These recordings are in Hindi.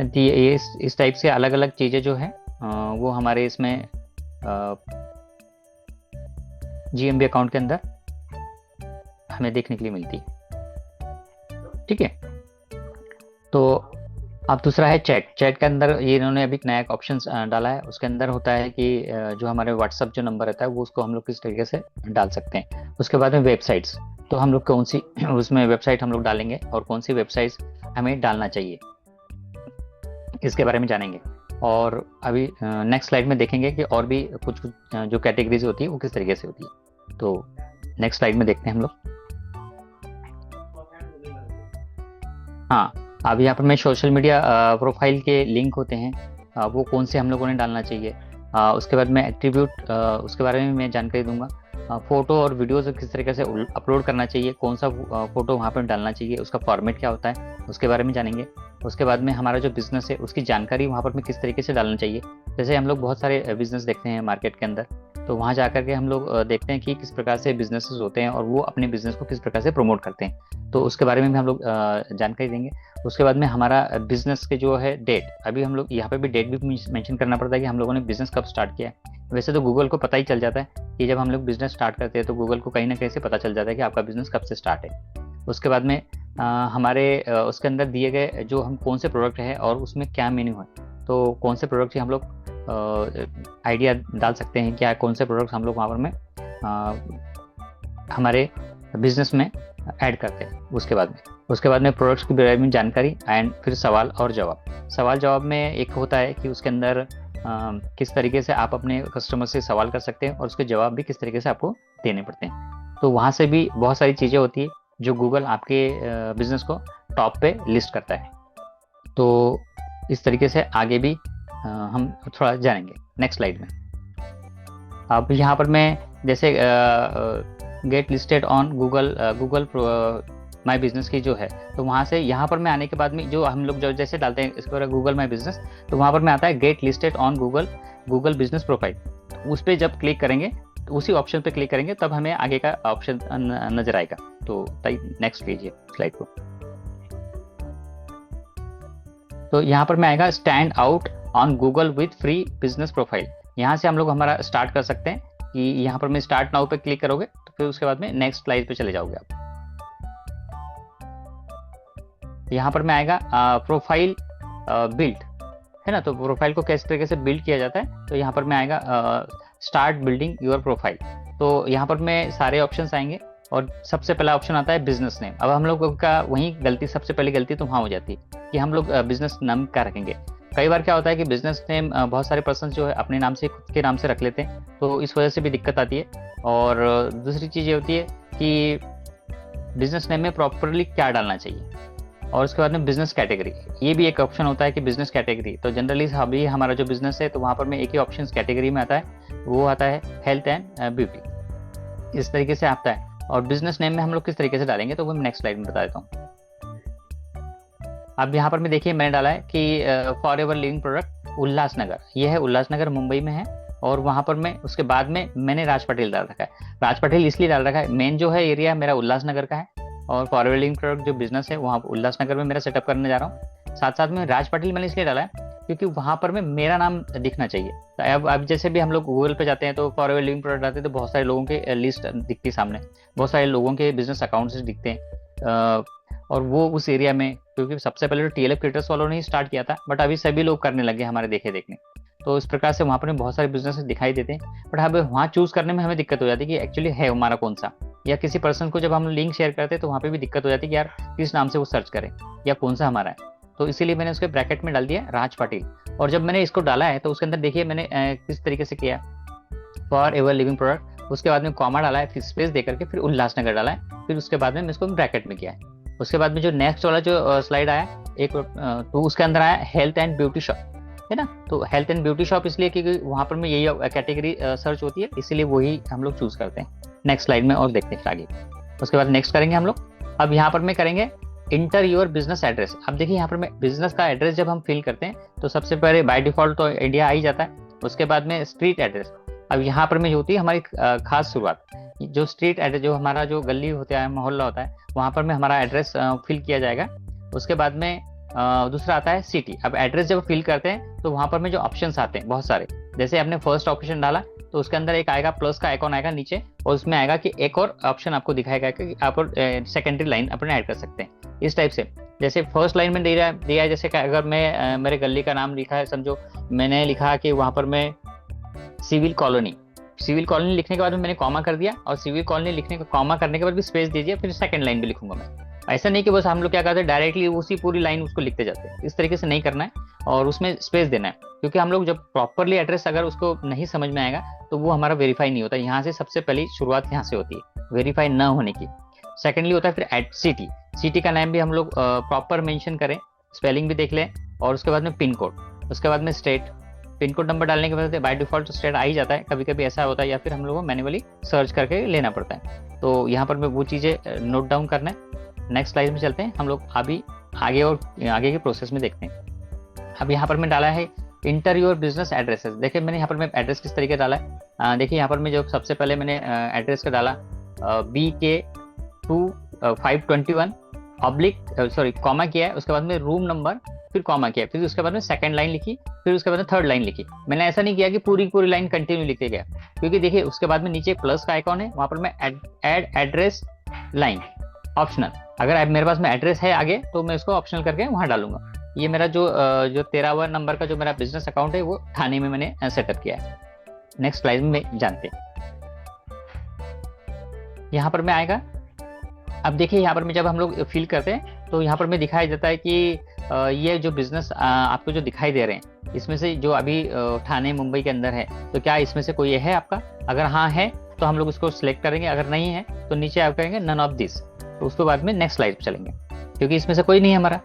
इस टाइप से अलग अलग चीज़ें जो है वो हमारे इसमें जीएमबी अकाउंट के अंदर हमें देखने के लिए मिलती है। ठीक है, तो अब दूसरा है चैट। चैट के अंदर ये इन्होंने अभी नया एक ऑप्शन डाला है। उसके अंदर होता है कि जो हमारे व्हाट्सअप जो नंबर रहता है वो उसको हम लोग किस तरीके से डाल सकते हैं। उसके बाद में वेबसाइट्स, तो हम लोग कौन सी उसमें वेबसाइट हम लोग डालेंगे और कौन सी वेबसाइट्स हमें डालना चाहिए, इसके बारे में जानेंगे। और अभी नेक्स्ट स्लाइड में देखेंगे कि और भी कुछ कुछ जो कैटेगरीज होती है वो किस तरीके से होती है। तो नेक्स्ट स्लाइड में देखते हैं हम लोग। हाँ, अब यहाँ पर मैं सोशल मीडिया प्रोफाइल के लिंक होते हैं वो कौन से हम लोगों ने डालना चाहिए। उसके बाद में एट्रीब्यूट, उसके बारे में मैं जानकारी दूंगा। फोटो और वीडियोस किस तरीके से अपलोड करना चाहिए, कौन सा फोटो वहाँ पर डालना चाहिए, उसका फॉर्मेट क्या होता है, उसके बारे में जानेंगे। उसके बाद में हमारा जो बिजनेस है उसकी जानकारी वहाँ पर में किस तरीके से डालना चाहिए। जैसे हम लोग बहुत सारे बिजनेस देखते हैं मार्केट के अंदर, तो वहाँ जा करके हम लोग देखते हैं कि किस प्रकार से बिजनेसेस होते हैं और वो अपने बिजनेस को किस प्रकार से प्रमोट करते हैं, तो उसके बारे में भी हम लोग जानकारी देंगे। उसके बाद में हमारा बिजनेस के जो है डेट, अभी हम लोग यहाँ पे भी डेट भी मेंशन करना पड़ता है कि हम लोगों ने बिजनेस कब स्टार्ट किया है। वैसे तो गूगल को पता ही चल जाता है कि जब हम लोग बिजनेस स्टार्ट करते हैं तो गूगल को कहीं ना कहीं से पता चल जाता है कि आपका बिजनेस कब से स्टार्ट है। उसके बाद में हमारे उसके अंदर दिए गए जो हम कौन से प्रोडक्ट है और उसमें क्या मेन्यू है, तो कौन से प्रोडक्ट हम लोग आइडिया डाल सकते हैं, क्या कौन से प्रोडक्ट हम लोग वहाँ पर में हमारे बिजनेस में ऐड करते हैं। उसके बाद में प्रोडक्ट्स के बारे में जानकारी एंड फिर सवाल और जवाब। सवाल जवाब में एक होता है कि उसके अंदर किस तरीके से आप अपने कस्टमर से सवाल कर सकते हैं और उसके जवाब भी किस तरीके से आपको देने पड़ते हैं। तो वहाँ से भी बहुत सारी चीज़ें होती है जो गूगल आपके बिजनेस को टॉप पे लिस्ट करता है। तो इस तरीके से आगे भी हम थोड़ा जानेंगे नेक्स्ट स्लाइड में। अब यहाँ पर मैं जैसे get listed on Google my business की जो है, तो वहाँ से यहाँ पर मैं आने के बाद में जो हम लोग जो जैसे डालते हैं इसके बाद गूगल माई बिजनेस, तो वहाँ पर मैं आता है get listed on Google business profile. उस पर जब क्लिक करेंगे, तो उसी ऑप्शन पे क्लिक करेंगे तब हमें आगे का ऑप्शन नजर आएगा। तो नेक्स्ट कीजिए स्लाइड को। तो यहाँ पर मैं आएगा stand out on Google with free business profile. यहाँ से हम लोग हमारा स्टार्ट कर सकते हैं कि यहाँ पर मैं स्टार्ट नाउ पे क्लिक करोगे तो फिर उसके बाद में नेक्स्ट स्लाइड पे चले जाओगे आप। यहाँ पर मैं आएगा प्रोफाइल बिल्ड, है ना। तो प्रोफाइल को किस तरीके से बिल्ड किया जाता है, तो यहाँ पर मैं आएगा स्टार्ट बिल्डिंग योर प्रोफाइल। तो यहाँ पर मैं सारे ऑप्शंस आएंगे और सबसे पहला ऑप्शन आता है बिजनेस नेम। अब हम लोग का वही गलती, सबसे पहली गलती तो वहाँ हो जाती है कि हम लोग बिजनेस नाम क्या रखेंगे। कई बार क्या होता है कि बिजनेस नेम बहुत सारे पर्सन जो है अपने नाम से, खुद के नाम से रख लेते हैं, तो इस वजह से भी दिक्कत आती है। और दूसरी चीज़ ये होती है कि बिजनेस नेम में प्रॉपरली क्या डालना चाहिए। और उसके बाद में बिजनेस कैटेगरी, ये भी एक ऑप्शन होता है कि बिजनेस कैटेगरी। तो जनरली अभी हमारा जो बिजनेस है तो वहाँ पर में एक ही ऑप्शन कैटेगरी में आता है, वो आता है हेल्थ एंड ब्यूटी, इस तरीके से आता है। और बिजनेस नेम में हम लोग किस तरीके से डालेंगे तो वो मैं नेक्स्ट स्लाइड में बता देता हूँ। अब यहाँ पर में देखिए मैंने डाला है कि for ever living product Ulhasnagar, ये है उल्लासनगर मुंबई में है। और वहाँ पर मैं उसके बाद में मैंने राज पटेल डाल रखा है। राज पटेल इसलिए डाल रखा है, मेन जो है एरिया मेरा उल्लासनगर का है और फॉर एवर लिविंग प्रोडक्ट जो बिजनेस है वहाँ उल्लासनगर में मेरा सेटअप करने जा रहा हूँ। साथ साथ में राज पटेल मैंने इसलिए डाला है क्योंकि वहाँ पर में मेरा नाम दिखना चाहिए। तो अब जैसे भी हम लोग गूगल पे जाते हैं तो फॉर एवर लिविंग प्रोडक्ट आते हैं तो बहुत सारे लोगों के लिस्ट दिखती है सामने, बहुत सारे लोगों के बिजनेस अकाउंट्स दिखते हैं। और वो उस एरिया में, क्योंकि सबसे पहले तो TLF क्रिएटर्स वालों ने ही स्टार्ट किया था, बट अभी सभी लोग करने लगे हमारे देखे देखने। तो इस प्रकार से वहाँ पर बहुत सारे बिजनेस दिखाई देते हैं, बट अब वहाँ चूज करने में हमें दिक्कत हो जाती है कि एक्चुअली है हमारा कौन सा। या किसी पर्सन को जब हम लिंक शेयर करते हैं तो वहाँ पे भी दिक्कत हो जाती है कि यार किस नाम से वो सर्च करें या कौन सा हमारा है। तो इसीलिए मैंने उसके ब्रैकेट में डाल दिया राज पाटिल। और जब मैंने इसको डाला है तो उसके अंदर देखिए मैंने किस तरीके से किया, फॉर एवर लिविंग प्रोडक्ट, उसके बाद में कॉमा डाला है, फिर स्पेस दे करके फिर उल्लासनगर डाला है, फिर उसके बाद में इसको ब्रैकेट में किया है। उसके बाद में जो नेक्स्ट वाला जो स्लाइड आया एक, तो उसके अंदर आया हेल्थ एंड ब्यूटी शॉप, है ना। तो हेल्थ एंड ब्यूटी शॉप इसलिए क्योंकि वहाँ पर में यही कैटेगरी सर्च होती है, इसीलिए वही हम लोग चूज करते हैं। नेक्स्ट स्लाइड में और देखते हैं आगे। उसके बाद नेक्स्ट करेंगे हम लोग। अब यहाँ पर में करेंगे इंटर योर बिजनेस एड्रेस। अब देखिए यहाँ पर में बिजनेस का एड्रेस जब हम फिल करते हैं तो सबसे पहले बाय डिफॉल्ट तो इंडिया आ ही जाता है। उसके बाद में स्ट्रीट एड्रेस। अब यहाँ पर में जो होती है हमारी खास शुरुआत, जो स्ट्रीट एड्रेस, जो हमारा जो गली होता है, मोहल्ला होता है, वहाँ पर में हमारा एड्रेस फिल किया जाएगा। उसके बाद में दूसरा आता है सिटी। अब एड्रेस जब फिल करते हैं तो वहां पर में जो ऑप्शंस आते हैं बहुत सारे, जैसे आपने फर्स्ट ऑप्शन डाला तो उसके अंदर एक आएगा प्लस का आइकॉन आएगा नीचे, और उसमें आएगा कि एक और ऑप्शन आपको दिखाएगा कि आप सेकेंडरी लाइन अपने ऐड कर सकते हैं इस टाइप से। जैसे फर्स्ट लाइन में दिया है जैसे कि अगर मैं मेरे गली का नाम लिखा है, समझो मैंने लिखा कि वहां पर मैं सिविल कॉलोनी, सिविल कॉलोनी लिखने के बाद में मैंने कॉमा कर दिया, और सिविल कॉलोनी लिखने का कॉमा करने के बाद भी स्पेस दीजिए, फिर सेकंड लाइन भी लिखूंगा मैं। ऐसा नहीं कि बस हम लोग क्या करते हैं डायरेक्टली उसी पूरी लाइन उसको लिखते जाते हैं, इस तरीके से नहीं करना है, और उसमें स्पेस देना है, क्योंकि हम लोग जब प्रॉपरली एड्रेस अगर उसको नहीं समझ में आएगा तो वो हमारा वेरीफाई नहीं होता। यहाँ से सबसे पहली शुरुआत यहाँ से होती है वेरीफाई न होने की। सेकेंडली होता है फिर एट सिटी, सिटी का नाम भी हम लोग प्रॉपर मेंशन करें, स्पेलिंग भी देख लें, और उसके बाद में पिन कोड, उसके बाद में स्टेट। पिन कोड नंबर डालने के बाद बाय डिफॉल्ट तो स्टेट आ ही जाता है, कभी कभी ऐसा होता है या फिर हम लोगों को मैन्युअली सर्च करके लेना पड़ता है। तो यहाँ पर मैं वो चीज़ें नोट डाउन करना है। नेक्स्ट स्लाइड में चलते हैं हम लोग, अभी आगे और आगे के प्रोसेस में देखते हैं। अब यहाँ पर मैं डाला है इंटर योर बिजनेस एड्रेसेस। देखिए मैंने यहाँ पर मैं एड्रेस किस तरीके डाला है, देखिए यहाँ पर मैं जो सबसे पहले मैंने एड्रेस का डाला BK2521 ऑब्लिक सॉरी कॉमा किया है, उसके बाद में रूम नंबर, फिर कॉमा किया, फिर उसके बाद में सेकंड लाइन लिखी, फिर उसके बाद में थर्ड लाइन लिखी। मैंने ऐसा नहीं किया कि पूरी लाइन कंटिन्यू लिखते गया, क्योंकि देखिए उसके बाद में नीचे प्लस का आइकॉन है, वहां पर मैं ऐड एड्रेस लाइन ऑप्शनल, अगर मेरे पास में एड्रेस है आगे तो मैं इसको ऑप्शनल करके वहां डालूंगा। ये मेरा जो 13वां नंबर का जो मेरा बिजनेस अकाउंट है वो थाने में मैंने सेटअप किया है। नेक्स्ट स्लाइड में जानते हैं। यहाँ पर मैं आएगा, अब देखिए यहाँ पर मैं जब हम लोग फिल करते हैं तो यहाँ पर मैं दिखाई देता है कि ये जो बिजनेस आपको जो दिखाई दे रहे हैं इसमें से जो अभी ठाणे मुंबई के अंदर है, तो क्या इसमें से कोई है आपका? अगर हाँ है तो हम लोग उसको सिलेक्ट करेंगे, अगर नहीं है तो नीचे आप करेंगे नन ऑफ दिस, तो उसके बाद में नेक्स्ट स्लाइड पे चलेंगे, क्योंकि इसमें से कोई नहीं है हमारा।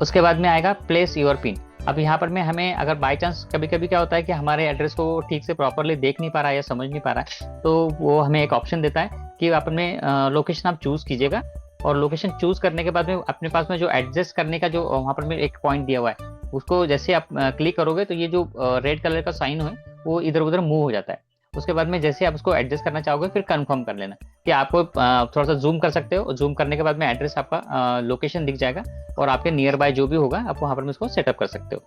उसके बाद में आएगा प्लेस योर पिन। अब यहाँ पर में हमें अगर बाय चांस कभी कभी क्या होता है कि हमारे एड्रेस को ठीक से प्रॉपरली देख नहीं पा रहा है या समझ नहीं पा रहा है, तो वो हमें एक ऑप्शन देता है कि आप अपने लोकेशन आप चूज कीजिएगा, और लोकेशन चूज करने के बाद में अपने पास में जो एडजस्ट करने का जो वहाँ पर में एक पॉइंट दिया हुआ है उसको जैसे आप क्लिक करोगे तो ये जो रेड कलर का साइन है वो इधर उधर मूव हो जाता है। उसके बाद में जैसे आप उसको एडजस्ट करना चाहोगे फिर कंफर्म कर लेना कि आपको थोड़ा सा जूम कर सकते हो, जूम करने के बाद में एड्रेस आपका लोकेशन दिख जाएगा, और आपके नियर बाय जो भी होगा आप वहाँ पर में उसको सेटअप कर सकते हो।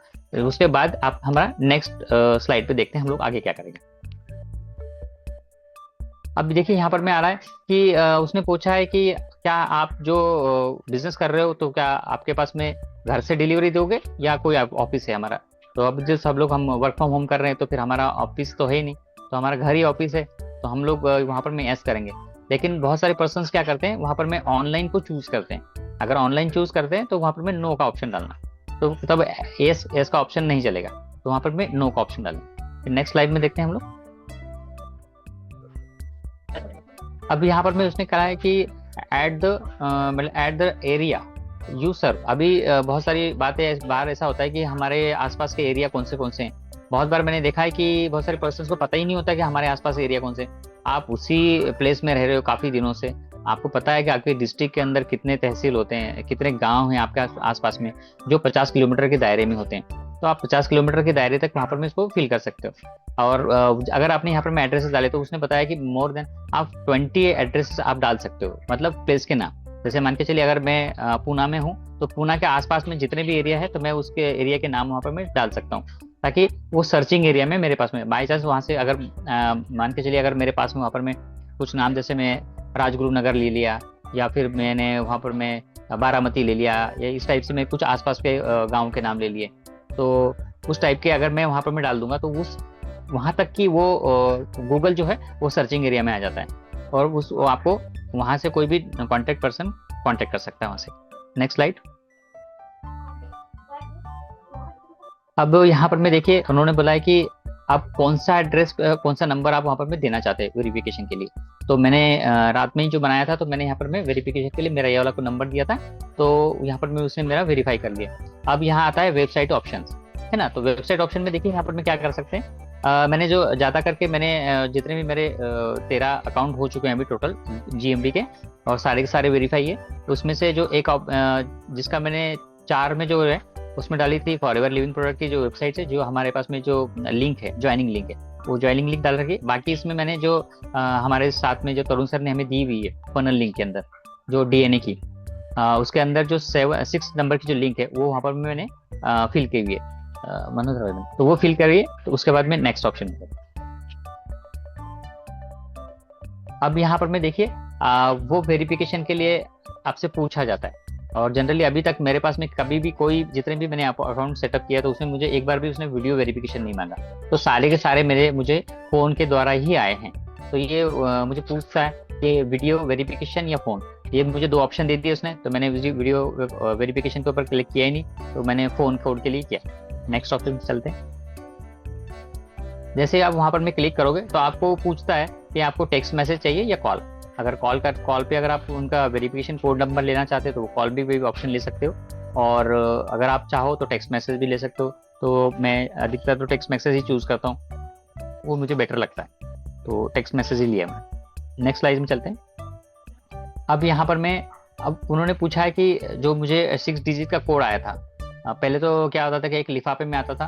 उसके बाद आप हमारा नेक्स्ट स्लाइड पे देखते हैं हम लोग आगे क्या करेंगे। अब देखिए यहाँ पर मैं आ रहा है कि उसने पूछा है कि क्या आप जो बिजनेस कर रहे हो तो क्या आपके पास में घर से डिलीवरी दोगे या कोई ऑफिस है हमारा? तो अब जो सब लोग हम वर्क फ्रॉम होम कर रहे हैं तो फिर हमारा ऑफिस तो है ही नहीं, तो हमारा घर ही ऑफिस है, तो हम लोग वहाँ पर में एस करेंगे। लेकिन बहुत सारे पर्सन्स क्या करते हैं वहाँ पर में ऑनलाइन को चूज करते हैं। अगर ऑनलाइन चूज करते हैं तो वहाँ पर में नो का ऑप्शन डालना, तो तब एस का ऑप्शन नहीं चलेगा, तो वहाँ पर में नो का ऑप्शन डालें। नेक्स्ट स्लाइड में देखते हैं हम लोग। अब यहाँ पर मैं उसने कहा है कि at the area you serve. अभी बहुत सारी बातें बाहर ऐसा होता है कि हमारे आसपास के एरिया कौन से हैं। बहुत बार मैंने देखा है कि बहुत सारे पर्सन्स को पता ही नहीं होता कि हमारे आसपास एरिया कौन से। आप उसी प्लेस में रह रहे हो काफी दिनों से, आपको पता है कि आपके डिस्ट्रिक्ट के अंदर कितने तहसील होते हैं, कितने गांव हैं आपके आसपास में जो 50 किलोमीटर के दायरे में होते हैं, तो आप 50 किलोमीटर के दायरे तक वहाँ पर में इसको फिल कर सकते हो। और अगर आपने यहाँ पर में एड्रेसेस डाले तो उसने बताया कि मोर देन आप 20 एड्रेसेस आप डाल सकते हो, मतलब प्लेस के नाम। जैसे मान के चलिए अगर मैं पूना में हूँ तो पूना के आसपास में जितने भी एरिया है तो मैं उसके एरिया के नाम वहाँ पर मैं डाल सकता हूँ, ताकि वो सर्चिंग एरिया में मेरे पास में बाई चांस वहाँ से अगर मान के चलिए अगर मेरे पास में वहाँ पर मैं कुछ नाम जैसे मैं राजगुरु नगर ले लिया, या फिर मैंने वहाँ पर मैं बारामती ले लिया, या इस टाइप से मैं कुछ आसपास के गाँव के नाम ले लिए, तो उस टाइप के अगर मैं वहाँ पर मैं डाल दूंगा तो उस वहाँ तक की वो गूगल जो है वो सर्चिंग एरिया में आ जाता है, और वो आपको वहाँ से कोई भी कॉन्टेक्ट पर्सन कॉन्टेक्ट कर सकता है वहाँ से। Next slide. अब यहाँ पर मैं देखिए उन्होंने बोला है कि आप कौन सा एड्रेस कौन सा नंबर आप वहाँ पर मैं देना चाहते हैं वेरिफिकेशन के लिए। तो मैंने रात में ही जो बनाया था तो मैंने यहाँ पर मैं वेरिफिकेशन के लिए मेरा ये वाला को नंबर दिया था, तो यहाँ पर मैं उसने मेरा वेरीफाई कर लिया। अब यहाँ आता है वेबसाइट ऑप्शंस, है ना। तो वेबसाइट ऑप्शन में देखिए यहाँ पर मैं क्या कर सकते हैं, मैंने जो ज़्यादा करके मैंने जितने भी मेरे 13 अकाउंट हो चुके हैं अभी टोटल GMB के, और सारे के सारे वेरीफाई है, उसमें से जो एक जिसका मैंने 4 में जो है उसमें डाली थी फॉरएवर लिविंग प्रोडक्ट की जो वेबसाइट है, जो हमारे पास में जो लिंक है ज्वाइनिंग लिंक है, वो ज्वाइनिंग लिंक डाल रखी। बाकी इसमें मैंने जो हमारे साथ में जो तरुण सर ने हमें दी हुई है फनल लिंक के अंदर जो DNA की, उसके अंदर जो 6 नंबर की जो लिंक है वो वहाँ पर मैंने फिल की हुई है, मनोज रवि, तो वो फिल करिए। तो उसके बाद में नेक्स्ट ऑप्शन। अब यहाँ पर मैं देखिए वो वेरिफिकेशन के लिए आपसे पूछा जाता है, और जनरली अभी तक मेरे पास में कभी भी कोई, जितने भी मैंने अकाउंट सेटअप किया तो उसमें मुझे एक बार भी उसने वीडियो वेरिफिकेशन नहीं मांगा। तो सारे के सारे मुझे फोन के द्वारा ही आए हैं। तो ये मुझे पूछता है कि वीडियो वेरिफिकेशन या फोन, ये मुझे दो ऑप्शन दे दिए उसने, तो मैंने वीडियो वेरिफिकेशन के ऊपर क्लिक किया ही नहीं, तो मैंने फोन कोड के लिए किया। नेक्स्ट ऑप्शन चलते हैं। जैसे आप वहां पर में क्लिक करोगे तो आपको पूछता है कि आपको टेक्स्ट मैसेज चाहिए या कॉल। अगर कॉल पे अगर आप उनका वेरिफिकेशन कोड नंबर लेना चाहते हो तो कॉल भी ऑप्शन ले सकते हो, और अगर आप चाहो तो टेक्स्ट मैसेज भी ले सकते हो। तो मैं अधिकतर तो टेक्स्ट मैसेज ही चूज करता हूँ, वो मुझे बेटर लगता है, तो टेक्स्ट मैसेज ही लिया मैं। नेक्स्ट स्लाइड में चलते हैं। अब यहाँ पर मैं, अब उन्होंने पूछा है कि जो मुझे 6 डिजिट का कोड आया था, पहले तो क्या होता था कि एक लिफाफे में आता था,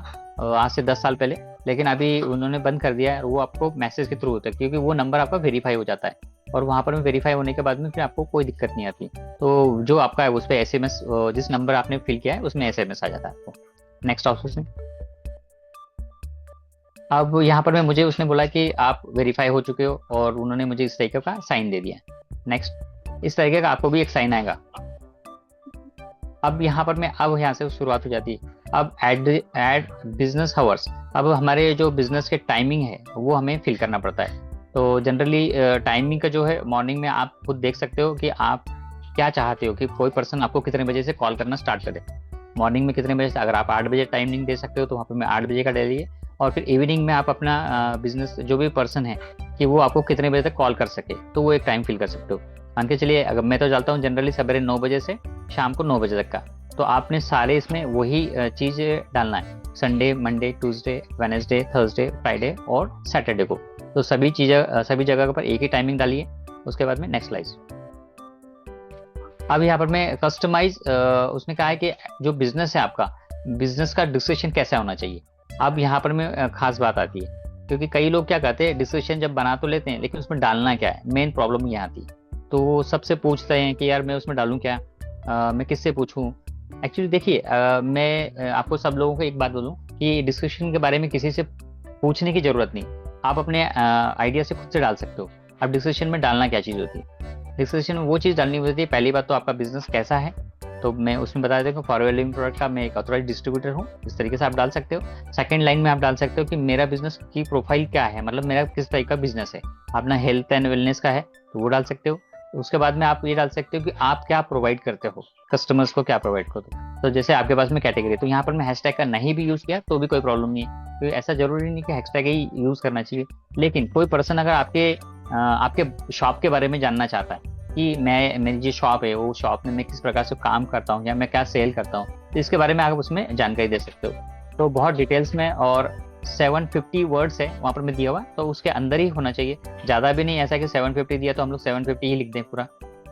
आज से 10 साल पहले, लेकिन अभी उन्होंने बंद कर दिया है, वो आपको मैसेज के थ्रू होता है, क्योंकि वो नंबर आपका वेरीफाई हो जाता है, और वहां पर वेरीफाई होने के बाद में फिर आपको कोई दिक्कत नहीं आती। तो जो आपका है उस पर एसएमएस, जिस नंबर आपने फिल किया है उसमें एसएमएस आ जाता है आपको। Next option. अब यहाँ पर मुझे उसने बोला कि आप वेरीफाई हो चुके हो, और उन्होंने मुझे इस तरीके का साइन दे दिया। नेक्स्ट, इस तरीके का आपको भी एक साइन आएगा। अब यहाँ पर अब यहाँ से शुरुआत हो जाती है। अब एड बिजनेस हावर्स, अब हमारे जो बिजनेस के टाइमिंग है वो हमें फिल करना पड़ता है। तो जनरली टाइमिंग का जो है, मॉर्निंग में आप खुद देख सकते हो कि आप क्या चाहते हो कि कोई पर्सन आपको कितने बजे से कॉल करना स्टार्ट करे। मॉर्निंग में कितने बजे से, अगर आप 8 बजे टाइमिंग दे सकते हो तो वहाँ पर मैं 8 बजे का डालिए, और फिर इवनिंग में आप अपना बिजनेस जो भी पर्सन है कि वो आपको कितने बजे तक कॉल कर सके, तो वो एक टाइम फिल कर सकते हो। मान के चलिए, अगर मैं तो चलता हूँ जनरली सवेरे 9 बजे से शाम को 9 बजे तक का, तो आपने सारे इसमें वही चीज डालना है, Sunday, Monday, Tuesday, Wednesday, Thursday, Friday और सैटरडे को। तो सभी जगह पर एक ही टाइमिंग डालिए। उसके बाद में नेक्स्ट स्लाइड। अब यहाँ पर मैं कस्टमाइज, उसने कहा है कि जो बिजनेस है आपका, बिजनेस का डिस्क्रिप्शन कैसा होना चाहिए। अब यहाँ पर में खास बात आती है, क्योंकि कई लोग क्या कहते हैं, डिस्क्रिप्शन जब बना तो लेते हैं लेकिन उसमें डालना क्या है, मेन प्रॉब्लम यहाँ आती है। तो वो सबसे पूछते हैं कि यार मैं उसमें डालूं क्या, मैं किससे पूछूं। एक्चुअली देखिए, मैं आपको सब लोगों को एक बात बोलूं कि डिस्क्रिप्शन के बारे में किसी से पूछने की जरूरत नहीं, आप अपने आइडिया से खुद से डाल सकते हो। अब डिस्क्रिप्शन में डालना क्या चीज़ होती है, डिस्क्रिप्शन में वो चीज़ डालनी होती है, पहली बात तो आपका बिजनेस कैसा है, तो मैं उसमें बता देता हूँ फॉरवर्ड लिविंग प्रोडक्ट का मैं एक ऑथोराइज डिस्ट्रीब्यूटर हूँ, इस तरीके से आप डाल सकते हो। सेकंड लाइन में आप डाल सकते हो कि मेरा बिजनेस की प्रोफाइल क्या है, मतलब मेरा किस टाइप का बिजनेस है। अपना हेल्थ एंड वेलनेस का है तो वो डाल सकते हो। उसके बाद में आप ये डाल सकते हो कि आप क्या प्रोवाइड करते हो, कस्टमर्स को क्या प्रोवाइड करते हो। तो जैसे आपके पास में कैटेगरी, तो यहाँ पर मैं हैशटैग का नहीं भी यूज किया तो भी कोई प्रॉब्लम नहीं है, तो ऐसा जरूरी नहीं कि हैशटैग ही यूज करना चाहिए। लेकिन कोई पर्सन अगर आपके शॉप के बारे में जानना चाहता है कि मेरी जो शॉप है वो शॉप में मैं किस प्रकार से काम करता हूँ या मैं क्या सेल करता हूँ, तो इसके बारे में आप उसमें जानकारी दे सकते हो। तो बहुत डिटेल्स में, और 750 वर्ड्स है वहाँ पर मैं दिया हुआ, तो उसके अंदर ही होना चाहिए, ज़्यादा भी नहीं ऐसा कि 750 दिया तो हम लोग 750 ही लिख दें पूरा।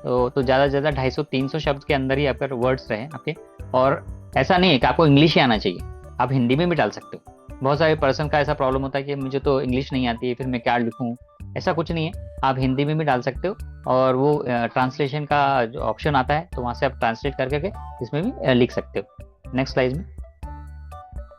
तो ज़्यादा से ज़्यादा 250-300 शब्द के अंदर ही आपके वर्ड्स रहे आपके। और ऐसा नहीं है कि आपको इंग्लिश ही आना चाहिए, आप हिंदी में भी डाल सकते हो। बहुत सारे पर्सन का ऐसा प्रॉब्लम होता है कि मुझे तो इंग्लिश नहीं आती है, फिर मैं क्या लिखूँ। ऐसा कुछ नहीं है, आप हिंदी में भी डाल सकते हो, और वो ट्रांसलेशन का जो ऑप्शन आता है तो वहाँ से आप ट्रांसलेट करके इसमें भी लिख सकते हो। नेक्स्ट स्लाइड में।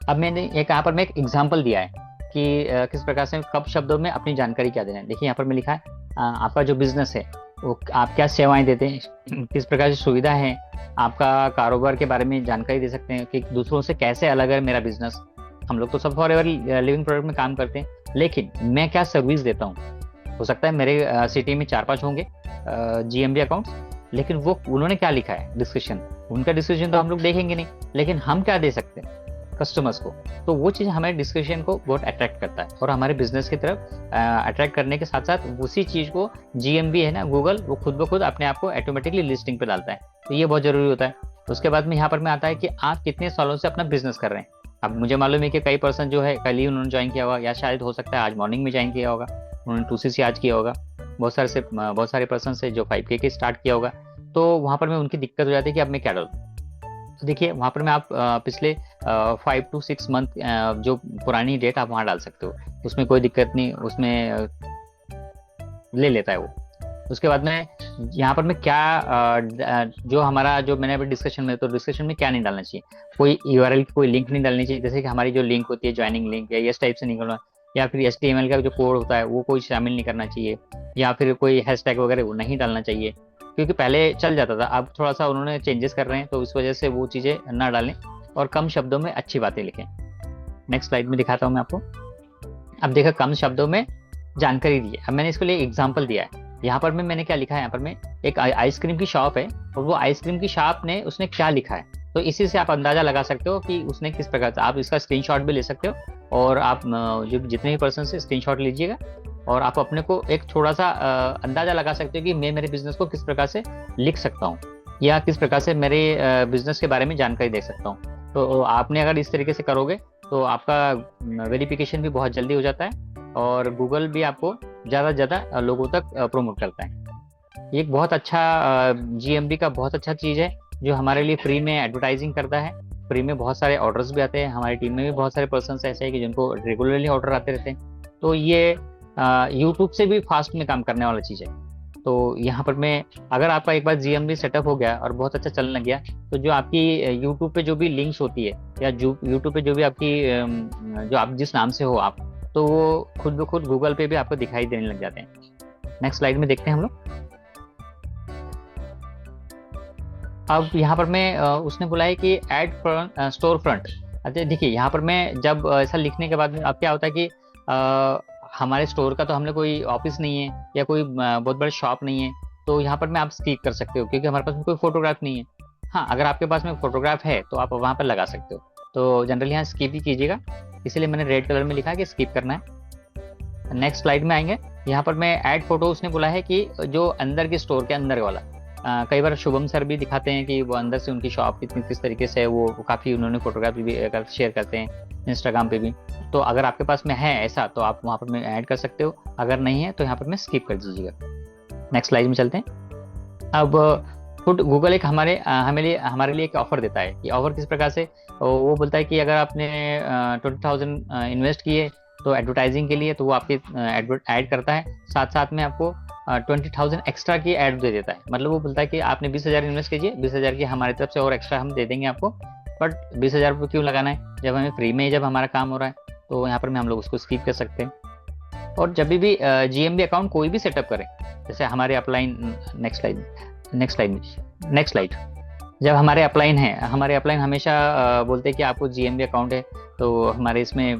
अब मैंने एक यहाँ पर मैं एक एग्जाम्पल दिया है कि किस प्रकार से कब शब्दों में अपनी जानकारी क्या देना है। देखिए यहाँ पर मैं लिखा है आपका जो बिजनेस है वो आप क्या सेवाएं देते हैं, किस प्रकार की सुविधा है, आपका कारोबार के बारे में जानकारी दे सकते हैं कि दूसरों से कैसे अलग है मेरा बिजनेस। हम लोग तो सब फॉरएवर लिविंग प्रोडक्ट में काम करते हैं, लेकिन मैं क्या सर्विस देता हूँ। हो सकता है मेरे सिटी में 4-5 होंगे जीएमबी अकाउंट्स, लेकिन वो उन्होंने क्या लिखा है डिस्क्रिप्शन, उनका डिस्क्रिप्शन तो हम लोग देखेंगे नहीं, लेकिन हम क्या दे सकते हैं कस्टमर्स को। तो वो चीज़ हमारे डिस्क्रिप्शन को बहुत अट्रैक्ट करता है, और हमारे बिजनेस की तरफ अट्रैक्ट करने के साथ साथ उसी चीज़ को जीएमबी है ना गूगल, वो खुद ब खुद अपने आप को ऑटोमेटिकली लिस्टिंग पे डालता है। तो ये बहुत जरूरी होता है। उसके बाद में यहाँ पर मैं आता है कि आप कितने सालों से अपना बिजनेस कर रहे हैं। अब मुझे मालूम है कि कई पर्सन जो है कल ही उन्होंने ज्वाइन किया होगा, या शायद हो सकता है आज मॉर्निंग में ज्वाइन किया होगा, उन्होंने 2CC आज किया होगा, बहुत सारे पर्सन से जो 5K स्टार्ट किया होगा। तो वहाँ पर मैं उनकी दिक्कत हो जाती है कि अब मैं क्या डालूँ। तो देखिए वहाँ पर मैं आप पिछले 5 to 6 मंथ जो पुरानी डेट आप वहाँ डाल सकते हो, उसमें कोई दिक्कत नहीं, उसमें ले लेता है वो। उसके बाद में यहाँ पर मैं क्या जो हमारा जो मैंने अभी डिस्कशन में, तो डिस्कशन में क्या नहीं डालना चाहिए, कोई यूआरएल की कोई लिंक नहीं डालनी चाहिए, जैसे कि हमारी जो लिंक होती है ज्वाइनिंग लिंक या इस टाइप से निकलना, या फिर HTML का जो कोड होता है वो कोई शामिल नहीं करना चाहिए, या फिर कोई हैशटैग वगैरह वो नहीं डालना चाहिए, क्योंकि पहले चल जाता था, अब थोड़ा सा उन्होंने चेंजेस कर रहे हैं, तो इस वजह से वो चीज़ें ना डालें और कम शब्दों में अच्छी बातें लिखें। नेक्स्ट स्लाइड में दिखाता हूँ मैं आपको। अब देखा, कम शब्दों में जानकारी दी है। अब मैंने इसके लिए एग्जाम्पल दिया है। यहाँ पर मैंने क्या लिखा है, यहाँ पर मैं एक आइसक्रीम की शॉप है और वो आइसक्रीम की शॉप ने उसने क्या लिखा है, तो इसी से आप अंदाजा लगा सकते हो कि उसने किस प्रकार से। आप इसका स्क्रीनशॉट भी ले सकते हो और आप जो जितने भी पर्सन से स्क्रीनशॉट लीजिएगा और आप अपने को एक थोड़ा सा अंदाजा लगा सकते हो कि मैं मेरे बिजनेस को किस प्रकार से लिख सकता हूँ या किस प्रकार से मेरे बिजनेस के बारे में जानकारी दे सकता हूँ। तो आपने अगर इस तरीके से करोगे तो आपका वेरिफिकेशन भी बहुत जल्दी हो जाता है और गूगल भी आपको ज़्यादा से ज़्यादा लोगों तक प्रमोट करता है। ये एक बहुत अच्छा GMB का बहुत अच्छा चीज़ है जो हमारे लिए फ्री में एडवर्टाइजिंग करता है। फ्री में बहुत सारे ऑर्डर्स भी आते हैं, हमारी टीम में भी बहुत सारे पर्सन ऐसे हैं कि जिनको रेगुलरली ऑर्डर आते रहते हैं। तो ये यूट्यूब से भी फास्ट में काम करने वाला चीज़ है। तो यहाँ पर मैं, अगर आपका एक बार GMB सेटअप हो गया और बहुत अच्छा चलने लग गया, तो जो आपकी यूट्यूब पे जो भी लिंक्स होती है या जो यूट्यूब पे जो भी आपकी जो आप जिस नाम से हो आप, तो वो खुद ब खुद गूगल पे भी आपको दिखाई देने लग जाते हैं। नेक्स्ट स्लाइड में देखते हैं हम लोग। अब यहाँ पर मैं उसने बोला है कि ऐड स्टोर फ्रंट। अच्छा देखिए, यहाँ पर मैं जब ऐसा लिखने के बाद में अब क्या होता है कि हमारे स्टोर का तो हमने कोई ऑफिस नहीं है या कोई बहुत बड़ी शॉप नहीं है, तो यहाँ पर मैं आप स्किप कर सकते हो क्योंकि हमारे पास में कोई फोटोग्राफ नहीं है। हाँ, अगर आपके पास में फोटोग्राफ है तो आप वहाँ पर लगा सकते हो, तो जनरली यहाँ स्किप ही कीजिएगा, इसीलिए मैंने रेड कलर में लिखा है कि स्किप करना है। नेक्स्ट स्लाइड में आएंगे। यहाँ पर मैं ऐड फोटो, उसने बोला है कि जो अंदर के स्टोर के अंदर वाला, कई बार शुभम सर भी दिखाते हैं कि वो अंदर से उनकी शॉप कितनी किस तरीके से है, वो काफ़ी उन्होंने फोटोग्राफी भी शेयर करते हैं इंस्टाग्राम पे भी। तो अगर आपके पास में है ऐसा तो आप वहाँ पर में ऐड कर सकते हो, अगर नहीं है तो यहाँ पर मैं स्किप कर दीजिएगा। नेक्स्ट स्लाइड में चलते हैं। अब खुद गूगल एक हमारे लिए एक ऑफर देता है कि ऑफर किस प्रकार से, वो बोलता है कि अगर आपने 20,000 इन्वेस्ट किए तो एडवर्टाइजिंग के लिए, तो वो आपके ऐड करता है, साथ साथ में आपको 20,000 एक्स्ट्रा की ऐड दे देता है। मतलब वो बोलता है कि आपने 20,000 इन्वेस्ट कीजिए, 20,000 की हमारी तरफ से और एक्स्ट्रा हम दे देंगे आपको, बट 20,000 रुपये क्यों लगाना है जब हमें फ्री में जब हमारा काम हो रहा है। तो यहाँ पर हम लोग उसको स्किप कर सकते हैं। और जब भी GMB अकाउंट कोई भी सेटअप करें, जैसे हमारे अपलाइन, नेक्स्ट स्लाइड, जब हमारे अपलाइन है, हमारे अपलाइन हमेशा बोलते हैं कि आपको GMB अकाउंट है, तो हमारे इसमें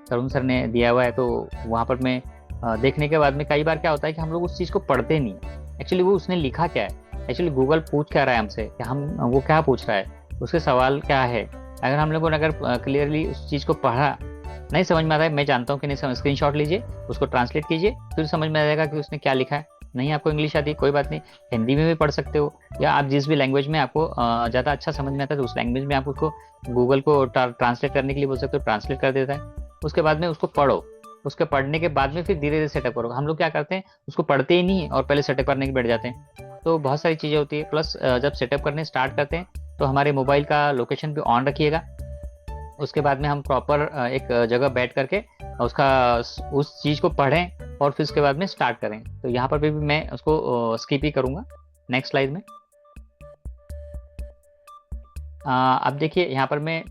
तरुण सर ने दिया हुआ है, तो वहाँ पर मैं देखने के बाद में कई बार क्या होता है कि हम लोग उस चीज़ को पढ़ते नहीं, एक्चुअली वो उसने लिखा क्या है, एक्चुअली गूगल पूछ क्या रहा है हमसे, कि हम वो क्या पूछ रहा है, उसके सवाल क्या है। अगर हम लोगों ने अगर क्लियरली उस चीज़ को पढ़ा, नहीं समझ में आता है, मैं जानता हूँ कि नहीं समझ, स्क्रीनशॉट लीजिए, उसको ट्रांसलेट कीजिए, फिर समझ में आ जाएगा कि उसने क्या लिखा है। नहीं आपको इंग्लिश आती, कोई बात नहीं, हिंदी में भी पढ़ सकते हो, या आप जिस भी लैंग्वेज में आपको ज़्यादा अच्छा समझ में आता है तो उस लैंग्वेज में आप उसको गूगल को ट्रांसलेट करने के लिए बोल सकते हो, ट्रांसलेट कर देता है। उसके बाद में उसको पढ़ो, उसके पढ़ने के बाद में फिर धीरे धीरे सेटअप करो। हम लोग क्या करते हैं, उसको पढ़ते ही नहीं और पहले सेटअप करने के बैठ जाते हैं, तो बहुत सारी चीज़ें होती है। प्लस जब सेटअप करने स्टार्ट करते हैं तो हमारे मोबाइल का लोकेशन भी ऑन रखिएगा। उसके बाद में हम प्रॉपर एक जगह बैठ करके उसका उस चीज़ को पढ़ें और फिर उसके बाद में स्टार्ट करें। तो यहाँ पर भी मैं उसको स्किप ही करूँगा। नेक्स्ट स्लाइड में अब देखिए, यहाँ पर मैं,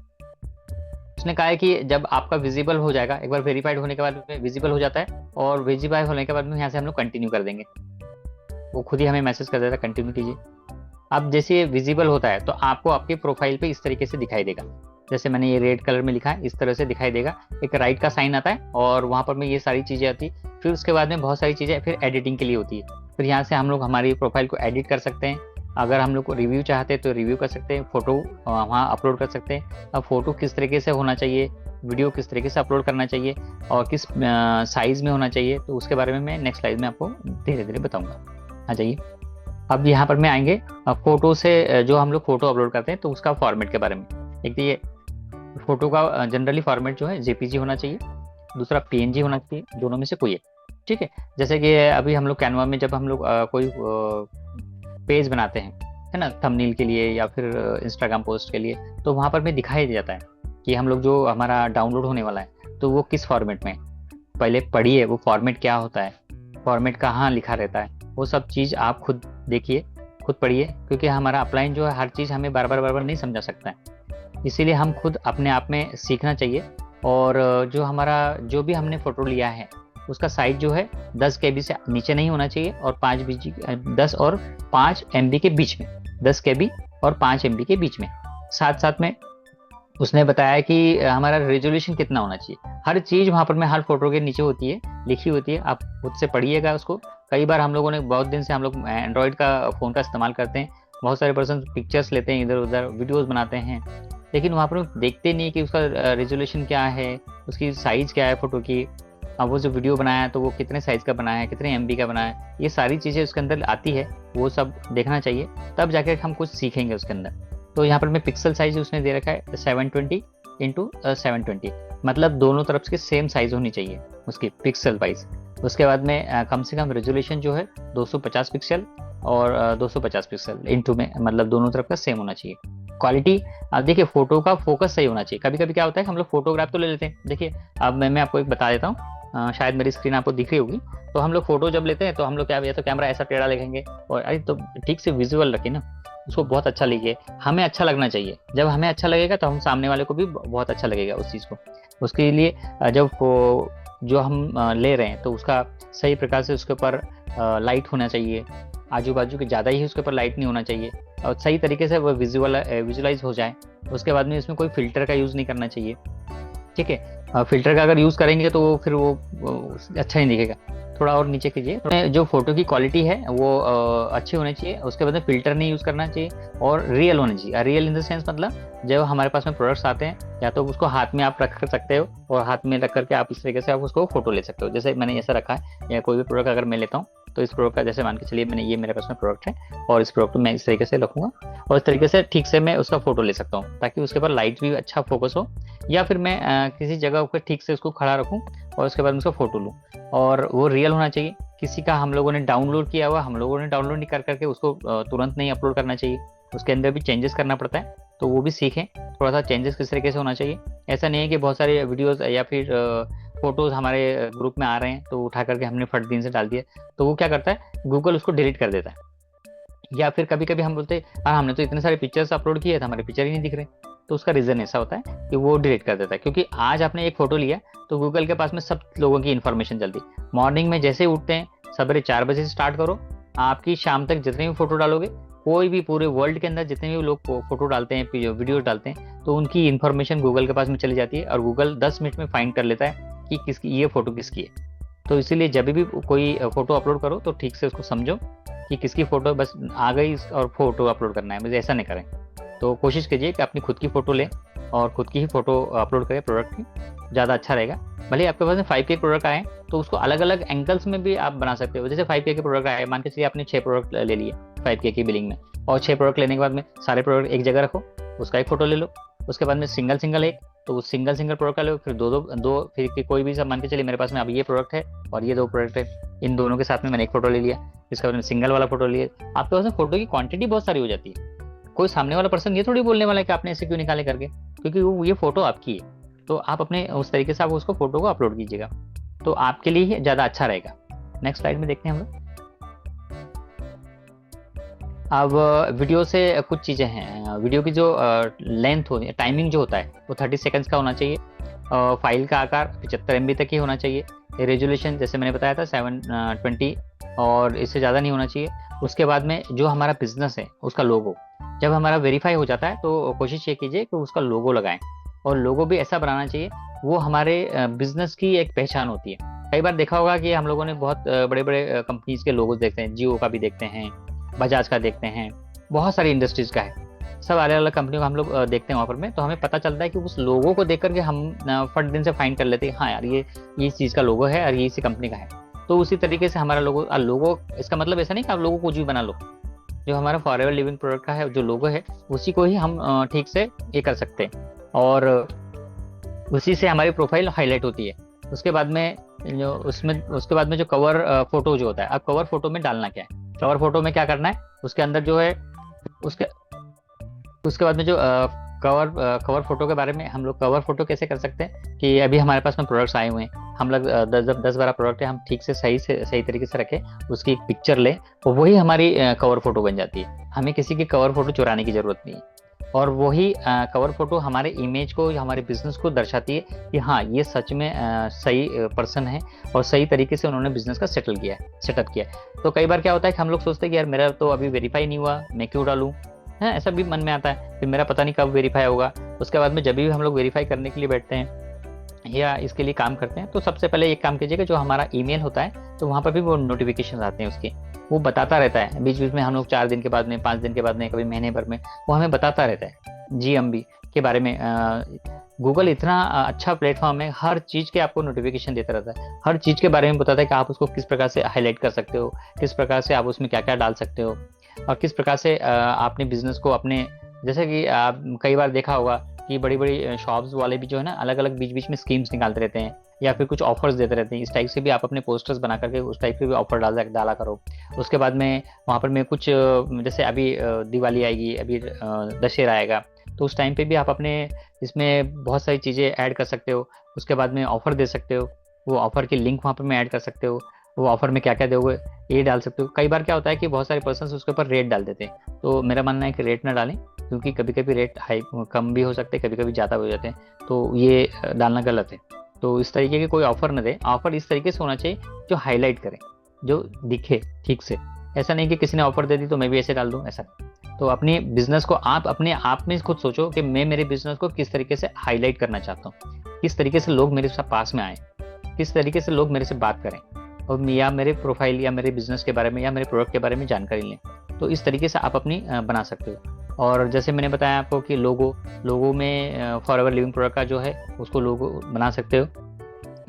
उसने कहा है कि जब आपका विजिबल हो जाएगा, एक बार वेरीफाइड होने के बाद में विजिबल हो जाता है, और वेरीफाई होने के बाद में यहाँ से हम लोग कंटिन्यू कर देंगे, वो खुद ही हमें मैसेज कर देता है कंटिन्यू कीजिए। अब जैसे ये विजिबल होता है तो आपको आपकी प्रोफाइल पे इस तरीके से दिखाई देगा, जैसे मैंने ये रेड कलर में लिखा है, इस तरह से दिखाई देगा। एक राइट का साइन आता है और वहाँ पर में ये सारी चीज़ें आती है। फिर उसके बाद में बहुत सारी चीज़ें फिर एडिटिंग के लिए होती है। फिर यहाँ से हम लोग हमारी प्रोफाइल को एडिट कर सकते हैं। अगर हम लोग को रिव्यू चाहते हैं तो रिव्यू कर सकते हैं, फ़ोटो वहाँ अपलोड कर सकते हैं। अब फ़ोटो किस तरीके से होना चाहिए, वीडियो किस तरीके से अपलोड करना चाहिए और किस साइज़ में होना चाहिए, तो उसके बारे में मैं नेक्स्ट स्लाइड में आपको धीरे धीरे बताऊँगा। आ जाइए, अब यहाँ पर मैं आएंगे फ़ोटो से, जो हम लोग फ़ोटो अपलोड करते हैं तो उसका फॉर्मेट के बारे में। एक तो ये फ़ोटो का जनरली फॉर्मेट जो है JPG होना चाहिए, दूसरा PNG होना चाहिए, दोनों में से कोई एक, ठीक है। जैसे कि अभी हम लोग कैनवा में जब हम लोग कोई पेज बनाते हैं, है ना, थंबनेल के लिए या फिर इंस्टाग्राम पोस्ट के लिए, तो वहाँ पर भी दिखाई दे जाता है कि हम लोग जो हमारा डाउनलोड होने वाला है तो वो किस फॉर्मेट में। पहले पढ़िए वो फॉर्मेट क्या होता है, फॉर्मेट कहाँ लिखा रहता है, वो सब चीज़ आप खुद देखिए, खुद पढ़िए, क्योंकि हमारा अपलाइन जो है हर चीज़ हमें बार बार नहीं समझा सकता है। इसीलिए हम खुद अपने आप में सीखना चाहिए। और जो हमारा जो भी हमने फ़ोटो लिया है उसका साइज जो है 10 KB से नीचे नहीं होना चाहिए, और 10 और 5 MB के बीच में, 10 KB और 5 MB के बीच में। साथ साथ में उसने बताया कि हमारा रेजोल्यूशन कितना होना चाहिए। हर चीज़ वहाँ पर में हर फोटो के नीचे होती है, लिखी होती है, आप खुद से पढ़िएगा उसको। कई बार हम लोगों ने बहुत दिन से हम लोग एंड्रॉयड का फ़ोन का इस्तेमाल करते हैं, बहुत सारे पर्सन पिक्चर्स लेते हैं, इधर उधर वीडियोस बनाते हैं, लेकिन वहाँ पर देखते नहीं कि उसका रेजोल्यूशन क्या है, उसकी साइज़ क्या है फ़ोटो की। अब वो जो वीडियो बनाया है तो वो कितने साइज़ का बनाया है, कितने MB का बनाया है, ये सारी चीज़ें उसके अंदर आती है, वो सब देखना चाहिए, तब जाकर हम कुछ सीखेंगे उसके अंदर। तो यहाँ पर मैं पिक्सल साइज उसने दे रखा है 720 इंटू 720, मतलब दोनों तरफ के सेम साइज होनी चाहिए उसकी पिक्सल वाइज। उसके बाद में कम से कम रेजोल्यूशन जो है 250 पिक्सल और 250 पिक्सल इंटू में, मतलब दोनों तरफ का सेम होना चाहिए। क्वालिटी, अब देखिए फोटो का फोकस सही होना चाहिए। कभी कभी क्या होता है हम लोग फोटोग्राफ तो ले लेते हैं, देखिए अब मैं आपको एक बता देता हूँ, शायद मेरी स्क्रीन आपको दिख रही होगी। तो हम लोग फोटो जब लेते हैं तो हम लोग क्या, या तो कैमरा ऐसा टेढ़ा लेंगे, और अरे तो ठीक से विजुअल रखिए ना, उसको बहुत अच्छा लीजिए, हमें अच्छा लगना चाहिए। जब हमें अच्छा लगेगा तो हम सामने वाले को भी बहुत अच्छा लगेगा उस चीज़ को। उसके लिए जब जो हम ले रहे हैं तो उसका सही प्रकार से उसके ऊपर लाइट होना चाहिए, आजू बाजू के ज़्यादा ही उसके ऊपर लाइट नहीं होना चाहिए, और सही तरीके से वो विजुअलाइज हो जाए। उसके बाद में इसमें कोई फिल्टर का यूज़ नहीं करना चाहिए, ठीक है। फिल्टर का अगर यूज़ करेंगे तो फिर वो अच्छा नहीं दिखेगा। थोड़ा और नीचे कीजिए। तो जो फोटो की क्वालिटी है वो अच्छी होनी चाहिए। उसके बाद में फिल्टर नहीं यूज़ करना चाहिए, और रियल होना चाहिए। रियल इन द सेंस मतलब जब हमारे पास में प्रोडक्ट्स आते हैं, या तो उसको हाथ में आप रख कर सकते हो, और हाथ में रख करके आप इस तरीके से आप उसको फोटो ले सकते हो। जैसे मैंने ऐसा रखा है, या कोई भी प्रोडक्ट अगर मैं लेता हूँ तो इस प्रोडक्ट का, जैसे मान के चलिए मैंने ये मेरे पास में प्रोडक्ट है, और इस प्रोडक्ट को मैं इस तरीके से रखूँगा, और इस तरीके से ठीक से मैं उसका फोटो ले सकता हूँ, ताकि उसके ऊपर लाइट भी अच्छा फोकस हो। या फिर मैं किसी जगह पर ठीक से उसको खड़ा रखूँ, और उसके बाद उसका फोटो लूँ, और वो रियल होना चाहिए। किसी का हम लोगों ने डाउनलोड किया हुआ, हम लोगों ने डाउनलोड नहीं कर करके उसको तुरंत नहीं अपलोड करना चाहिए, उसके अंदर भी चेंजेस करना पड़ता है। तो वो भी सीखें थोड़ा सा, चेंजेस किस तरीके से होना चाहिए। ऐसा नहीं है कि बहुत सारे वीडियोस या फिर फोटोज हमारे ग्रुप में आ रहे हैं तो उठा करके हमने फट दिन से डाल दिया, तो वो क्या करता है, गूगल उसको डिलीट कर देता है। या फिर कभी कभी हम बोलते हैं हाँ हमने तो इतने सारे पिक्चर्स अपलोड किए थे, हमारे पिक्चर ही नहीं दिख रहे, तो उसका रीज़न ऐसा होता है कि वो डिलीट कर देता है। क्योंकि आज आपने एक फ़ोटो लिया तो गूगल के पास में सब लोगों की इन्फॉर्मेशन चलती। मॉर्निंग में जैसे ही उठते हैं, सवेरे 4 बजे से स्टार्ट करो, आपकी शाम तक जितने भी फ़ोटो डालोगे, कोई भी पूरे वर्ल्ड के अंदर जितने भी लोग फ़ोटो डालते हैं, वीडियो डालते हैं, तो उनकी इन्फॉर्मेशन गूगल के पास में चली जाती है, और गूगल 10 मिनट में फाइंड कर लेता है कि किसकी ये फ़ोटो किसकी है। तो इसीलिए जब भी कोई फ़ोटो अपलोड करो तो ठीक से उसको समझो कि किसकी फ़ोटो बस आ गई और फ़ोटो अपलोड करना है, मुझे ऐसा नहीं करें। तो कोशिश कीजिए कि अपनी खुद की फ़ोटो लें और खुद की ही फ़ोटो अपलोड करें प्रोडक्ट की, ज़्यादा अच्छा रहेगा। भले आपके पास में 5K प्रोडक्ट आए तो उसको अलग अलग एंगल्स में भी आप बना सकते हो। जैसे 5K के प्रोडक्ट आए, मान के चलिए आपने 6 प्रोडक्ट ले लिए 5K की बिलिंग में, और 6 प्रोडक्ट लेने के बाद में सारे प्रोडक्ट एक जगह रखो, उसका एक फ़ोटो ले लो। उसके बाद में सिंगल एक, तो उस सिंगल प्रोडक्ट का लो, फिर दो फिर कोई भी सब, मान के चलिए मेरे पास में अब ये प्रोडक्ट है और ये 2 प्रोडक्ट है, इन दोनों के साथ में मैंने एक फ़ोटो ले लिया, इसके बाद में सिंगल वाला फ़ोटो लिया। आपके पास में फ़ोटो की क्वांटिटी बहुत सारी हो जाती है। कोई सामने वाला पर्सन ये थोड़ी बोलने वाला है कि आपने ऐसे क्यों निकाले करके, क्योंकि वो ये फ़ोटो आपकी है। तो आप अपने उस तरीके से आप उसको फ़ोटो को अपलोड कीजिएगा, तो आपके लिए ही ज़्यादा अच्छा रहेगा। नेक्स्ट स्लाइड में देखते हैं हम लोग। अब वीडियो से कुछ चीज़ें हैं। वीडियो की जो लेंथ होती है, टाइमिंग जो होता है वो 30 सेकंड्स का होना चाहिए। फाइल का आकार 75 MB तक ही होना चाहिए। रेजोल्यूशन जैसे मैंने बताया था 720, और इससे ज़्यादा नहीं होना चाहिए। उसके बाद में जो हमारा बिजनेस है उसका लोगो जब हमारा वेरीफाई हो जाता है तो कोशिश ये कीजिए कि उसका लोगो लगाएं, और लोगो भी ऐसा बनाना चाहिए, वो हमारे बिजनेस की एक पहचान होती है। कई बार देखा होगा कि हम लोगों ने बहुत बड़े बड़े कंपनीज के लोगोज देखते हैं, जियो का भी देखते हैं, बजाज का देखते हैं, बहुत सारी इंडस्ट्रीज का है, सब अलग अलग कंपनियों का हम लोग देखते हैं वहाँ पर में। तो हमें पता चलता है कि उस लोगो को देख करके हम फट दिन से फाइंड कर लेते हैं, हाँ यार ये इस चीज़ का लोगो है और ये इसी कंपनी का है। तो उसी तरीके से हमारा लोगो इसका मतलब ऐसा नहीं कि आप लोगो कुछ भी बना लो, जो हमारा फॉरएवर लिविंग प्रोडक्ट का है जो लोगो है उसी को ही हम ठीक से ये कर सकते हैं, और उसी से हमारी प्रोफाइल हाईलाइट होती है। उसके बाद में जो कवर फोटो जो होता है, अब कवर फोटो में डालना क्या है, कवर फोटो में क्या करना है, उसके अंदर जो है उसके बाद में जो कवर फोटो के बारे में, हम लोग कवर फोटो कैसे कर सकते हैं कि अभी हमारे पास में प्रोडक्ट्स आए हुए हैं, हम लोग 10-12 प्रोडक्ट है, हम ठीक से सही तरीके से रखें, उसकी एक पिक्चर लें, तो वही हमारी कवर फोटो बन जाती है। हमें किसी की कवर फोटो चुराने की जरूरत नहीं है। और वही कवर फोटो हमारे इमेज को या हमारे बिजनेस को दर्शाती है कि हाँ, ये सच में सही पर्सन है और सही तरीके से उन्होंने बिजनेस का सेटअप किया है। तो कई बार क्या होता है कि हम लोग सोचते हैं कि यार मेरा तो अभी वेरीफाई नहीं हुआ, मैं क्यों डालूं, है ऐसा भी मन में आता है, फिर मेरा पता नहीं कब वेरीफाई होगा। उसके बाद में जब भी हम लोग वेरीफाई करने के लिए बैठते हैं या इसके लिए काम करते हैं, तो सबसे पहले एक काम कीजिएगा, जो हमारा ईमेल होता है तो वहाँ पर भी वो नोटिफिकेशन आते हैं उसके, वो बताता रहता है बीच बीच में, हम लोग 4 दिन के बाद में, 5 दिन के बाद में, कभी महीने भर में, वो हमें बताता रहता है GMB के बारे में। गूगल इतना अच्छा प्लेटफॉर्म है, हर चीज के आपको नोटिफिकेशन देता रहता है, हर चीज के बारे में बताता है कि आप उसको किस प्रकार से हाईलाइट कर सकते हो, किस प्रकार से आप उसमें क्या क्या डाल सकते हो, और किस प्रकार से आपने बिजनेस को अपने, जैसे कि आप कई बार देखा होगा कि बड़ी बड़ी शॉप्स वाले भी जो है ना, अलग अलग बीच बीच में स्कीम्स निकालते रहते हैं या फिर कुछ ऑफर्स देते रहते हैं। इस टाइप से भी आप अपने पोस्टर्स बना करके उस टाइप के भी ऑफर डाला करो। उसके बाद में वहाँ पर मैं कुछ जैसे अभी दिवाली आएगी, अभी दशहरा आएगा, तो उस टाइम पे भी आप अपने इसमें बहुत सारी चीज़ें ऐड कर सकते हो। उसके बाद में ऑफर दे सकते हो, वो ऑफर की लिंक वहाँ पर में ऐड कर सकते हो, वो ऑफर में क्या क्या दोगे ये डाल सकते हो। कई बार क्या होता है कि बहुत सारे पर्सन उसके ऊपर रेट डाल देते हैं, तो मेरा मानना है कि रेट ना डालें, क्योंकि कभी कभी रेट हाई कम भी हो सकते हैं, कभी कभी ज़्यादा हो जाते हैं, तो ये डालना गलत है। तो इस तरीके के कोई ऑफर न दे, ऑफर इस तरीके से होना चाहिए जो हाईलाइट करे, जो दिखे ठीक से। ऐसा नहीं कि किसी ने ऑफर दे दी तो मैं भी ऐसे डाल दूं, ऐसा। तो अपने बिजनेस को आप अपने आप में खुद सोचो कि मैं मेरे बिजनेस को किस तरीके से हाईलाइट करना चाहता हूँ, किस तरीके से लोग मेरे साथ पास में आए, किस तरीके से लोग मेरे से बात करें, और या मेरे प्रोफाइल या मेरे बिजनेस के बारे में या मेरे प्रोडक्ट के बारे में जानकारी लें। तो इस तरीके से आप अपनी बना सकते हो। और जैसे मैंने बताया आपको कि लोगो में फॉरएवर लिविंग प्रोडक्ट का जो है उसको लोगो बना सकते हो।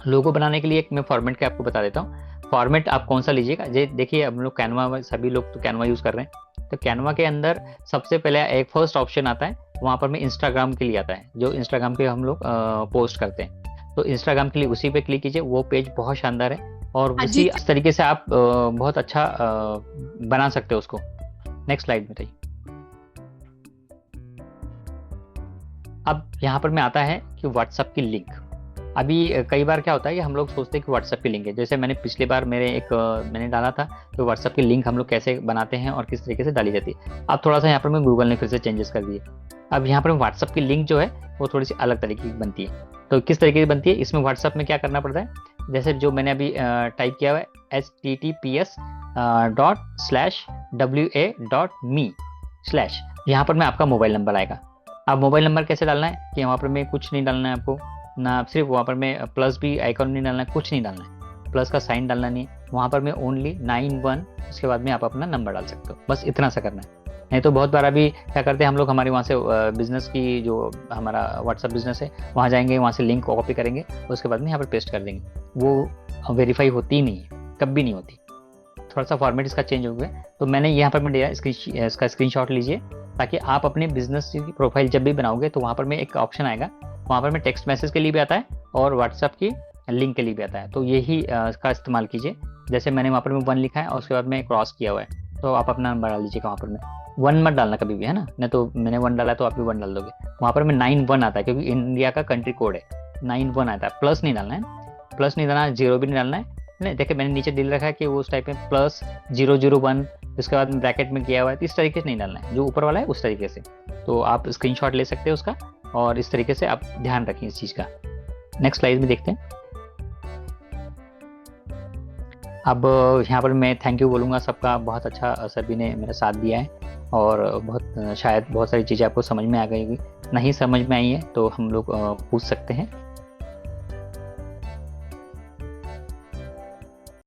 लोगो बनाने के लिए एक मैं फॉर्मेट का आपको बता देता हूँ। फॉर्मेट आप कौन सा लीजिएगा, देखिए हम लोग कैनवा, सभी लोग तो कैनवा यूज़ कर रहे हैं, तो कैनवा के अंदर सबसे पहले एक फर्स्ट ऑप्शन आता है, वहाँ पर में इंस्टाग्राम के लिए आता है, जो इंस्टाग्राम पे हम लोग पोस्ट करते हैं। तो इंस्टाग्राम के लिए उसी पे क्लिक कीजिए, वो पेज बहुत शानदार है और उसी तरीके से आप बहुत अच्छा बना सकते हो उसको। नेक्स्ट स्लाइड में बताइए। अब यहाँ पर में आता है कि व्हाट्सएप की लिंक। अभी कई बार क्या होता है कि हम लोग सोचते हैं कि व्हाट्सएप की लिंक है, जैसे मैंने पिछली बार मैंने डाला था, तो व्हाट्सएप की लिंक हम लोग कैसे बनाते हैं और किस तरीके से डाली जाती है। अब थोड़ा सा यहाँ पर मैं गूगल ने फिर से चेंजेस कर दिए। अब यहाँ पर व्हाट्सएप की लिंक जो है वो थोड़ी सी अलग तरीके की बनती है। तो किस तरीके की बनती है, इसमें व्हाट्सएप में क्या करना पड़ता है, जैसे जो मैंने अभी टाइप किया हुआ है https:/wa.me/, यहाँ पर में आपका मोबाइल नंबर आएगा। अब मोबाइल नंबर कैसे डालना है कि वहाँ पर में कुछ नहीं डालना है आपको ना, सिर्फ वहाँ पर में प्लस भी आइकॉन नहीं डालना है, कुछ नहीं डालना है, प्लस का साइन डालना नहीं है, वहाँ पर में ओनली 91, उसके बाद में आप अपना नंबर डाल सकते हो, बस इतना सा करना है। नहीं तो बहुत बार अभी क्या करते हैं हम लोग, हमारे वहाँ से बिजनेस की जो हमारा व्हाट्सएप बिजनेस है वहाँ जाएंगे, वहाँ से लिंक कॉपी करेंगे, उसके बाद में यहाँ पर पेस्ट कर देंगे, वो वेरीफाई होती ही नहीं है, कभी नहीं होती। थोड़ा सा फॉर्मेट इसका चेंज हो गया, तो मैंने यहाँ पर मैं दिया, इसका स्क्रीनशॉट लीजिए, ताकि आप अपने बिजनेस की प्रोफाइल जब भी बनाओगे तो वहाँ पर में एक ऑप्शन आएगा, वहाँ पर में टेक्स्ट मैसेज के लिए भी आता है और व्हाट्सएप की लिंक के लिए भी आता है, तो यही इसका इस्तेमाल कीजिए। जैसे मैंने वहाँ पर में 1 लिखा है और उसके बाद में क्रॉस किया हुआ है, तो आप अपना नंबर डाल दीजिएगा वहाँ पर में। 1 मत डालना कभी भी, है ना, नहीं तो मैंने 1 डाला तो आप भी 1 डाल दोगे। वहाँ पर में 91 आता है, क्योंकि इंडिया का कंट्री कोड है, 91 आता है, प्लस नहीं डालना है, प्लस नहीं डालना, 0 भी नहीं डालना है। नहीं देखिए मैंने नीचे दिल रखा है कि वो उस टाइप में +001, उसके बाद में ब्रैकेट में किया हुआ है, तो इस तरीके से नहीं डालना है, जो ऊपर वाला है उस तरीके से। तो आप स्क्रीनशॉट ले सकते हैं उसका, और इस तरीके से आप ध्यान रखें इस चीज़ का। नेक्स्ट स्लाइड में देखते हैं। अब यहाँ पर मैं थैंक यू बोलूँगा सबका, बहुत अच्छा सभी ने मेरा साथ दिया है, और शायद बहुत सारी चीज़ें आपको समझ में आ गई होगी, नहीं समझ में आई है तो हम लोग पूछ सकते हैं।